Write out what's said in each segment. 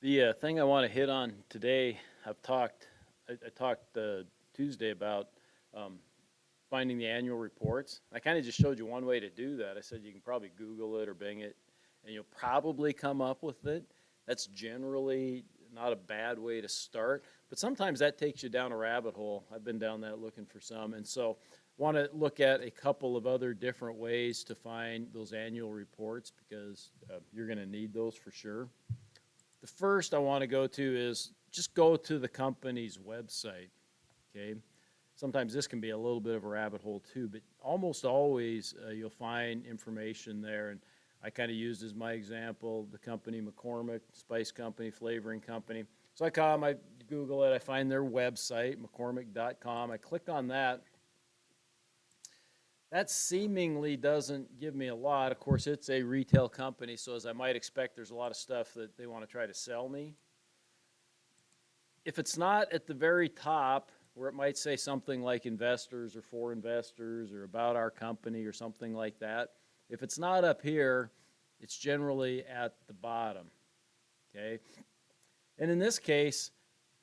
The thing I want to hit on today, I talked Tuesday about um, finding the annual reports. I kind of just showed you one way to do that. I said you can probably Google it or Bing it, and you'll probably come up with it. That's generally not a bad way to start, but sometimes that takes you down a rabbit hole. I've been down that looking for some, and so want to look at a couple of other different ways to find those annual reports because you're going to need those for sure. The first I want to go to is just go to the company's website, okay? Sometimes this can be a little bit of a rabbit hole too, but almost always you'll find information there. And I kind of used as my example the company McCormick, spice company, flavoring company. So I come, I Google it, I find their website, McCormick.com. I click on that. That seemingly doesn't give me a lot. Of course, it's a retail company, so as I might expect, there's a lot of stuff that they want to try to sell me. If it's not at the very top, where it might say something like investors or for investors or about our company or something like that, if it's not up here, it's generally at the bottom, okay? And in this case,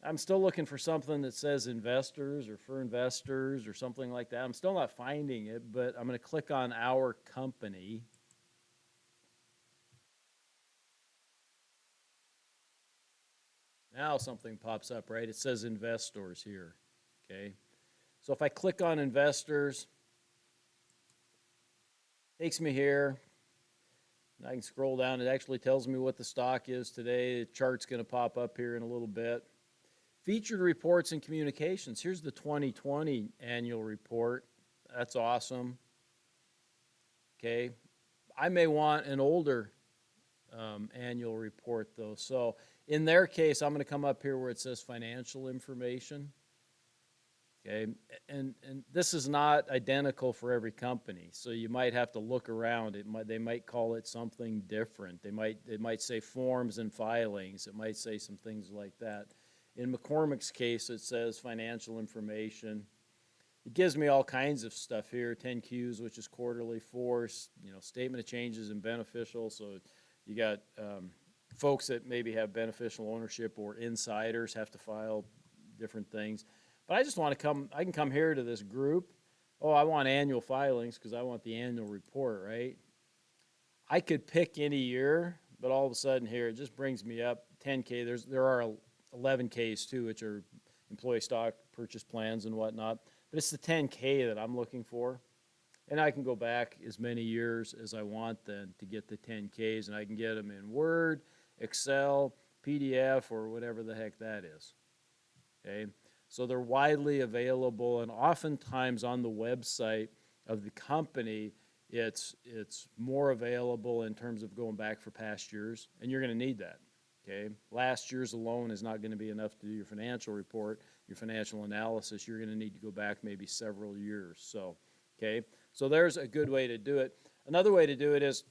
I'm still looking for something that says investors or for investors or something like that. I'm still not finding it, but I'm going to click on our company. Now something pops up, right? It says investors here, okay? So if I click on investors, it takes me here. I can scroll down. It actually tells me what the stock is today. The chart's going to pop up here in a little bit. Featured reports and communications. Here's the 2020 annual report. That's awesome. Okay. I may want an older annual report though. So in their case, I'm going to come up here where it says financial information. Okay, and this is not identical for every company, so you might have to look around. They might call it something different. They might say forms and filings. It might say some things like that. In McCormick's case, it says financial information. It gives me all kinds of stuff here, 10Qs, which is quarterly force, statement of changes and beneficial. So you got folks that maybe have beneficial ownership or insiders have to file different things. But I just want to I can come here to this group. Oh, I want annual filings because I want the annual report, right? I could pick any year, but all of a sudden here, it just brings me up 10K. There are 11Ks too, which are employee stock purchase plans and whatnot. But it's the 10K that I'm looking for. And I can go back as many years as I want then to get the 10Ks, and I can get them in Word, Excel, PDF, or whatever the heck that is. Okay? So they're widely available, and oftentimes on the website of the company, it's more available in terms of going back for past years, and you're going to need that. Okay, last year's alone is not going to be enough to do your financial report, your financial analysis. You're going to need to go back maybe several years. So, okay, so there's a good way to do it. Another way to do it is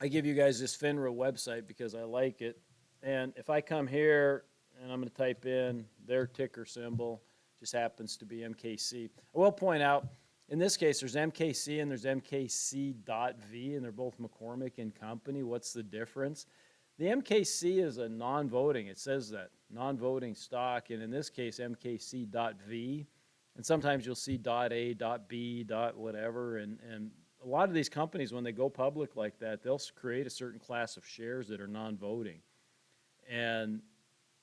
I give you guys this FINRA website because I like it, and if I come here and I'm going to type in their ticker symbol, just happens to be MKC. I will point out, in this case, there's MKC and there's MKC.V, and they're both McCormick and Company. What's the difference? The MKC is a non-voting. It says that, non-voting stock, and in this case, MKC.V. And sometimes you'll see .A, .B, whatever, and a lot of these companies, when they go public like that, they'll create a certain class of shares that are non-voting. And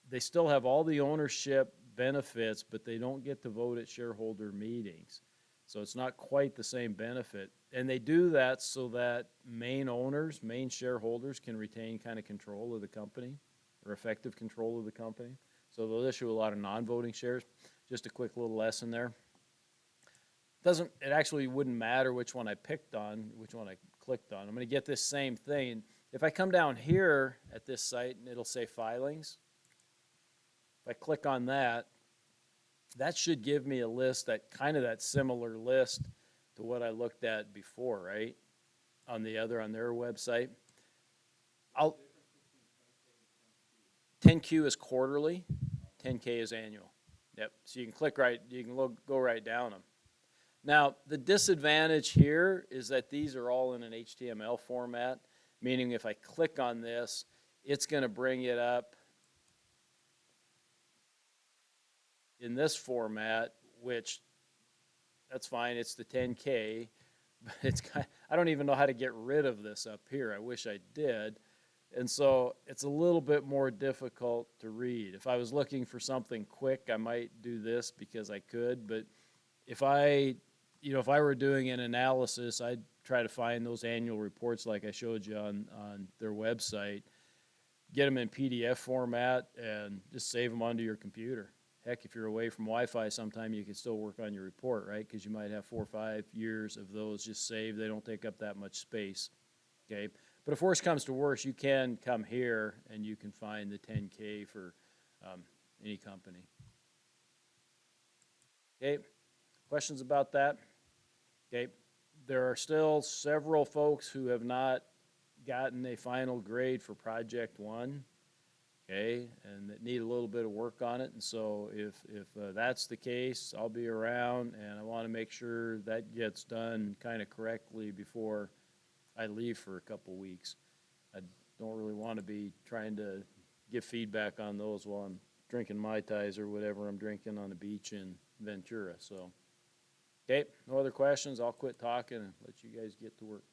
they still have all the ownership benefits, but they don't get to vote at shareholder meetings. So it's not quite the same benefit. And they do that so that main owners, main shareholders can retain kind of control of the company or effective control of the company. So they'll issue a lot of non-voting shares. Just a quick little lesson there. It actually wouldn't matter which one I picked on, which one I clicked on. I'm going to get this same thing. If I come down here at this site and it'll say filings, if I click on that, that should give me a list, that similar list to what I looked at before, right? On their website. 10Q is quarterly, 10K is annual. Yep. So you can go right down them. Now, the disadvantage here is that these are all in an HTML format, meaning if I click on this, it's going to bring it up in this format, which that's fine. It's the 10K, but I don't even know how to get rid of this up here. I wish I did. And so it's a little bit more difficult to read. If I was looking for something quick, I might do this because I could, but if I were doing an analysis, I'd try to find those annual reports like I showed you on their website, get them in PDF format, and just save them onto your computer. Heck, if you're away from Wi-Fi sometime, you can still work on your report, right? Because you might have 4 or 5 years of those just saved. They don't take up that much space, okay? But if worse comes to worse, you can come here and you can find the 10K for any company. Okay, questions about that? Okay, there are still several folks who have not gotten a final grade for Project 1, okay, and that need a little bit of work on it. And so if that's the case, I'll be around, and I want to make sure that gets done kind of correctly before I leave for a couple weeks. I don't really want to be trying to give feedback on those while I'm drinking Mai Tais or whatever I'm drinking on the beach in Ventura. So, okay, no other questions. I'll quit talking and let you guys get to work.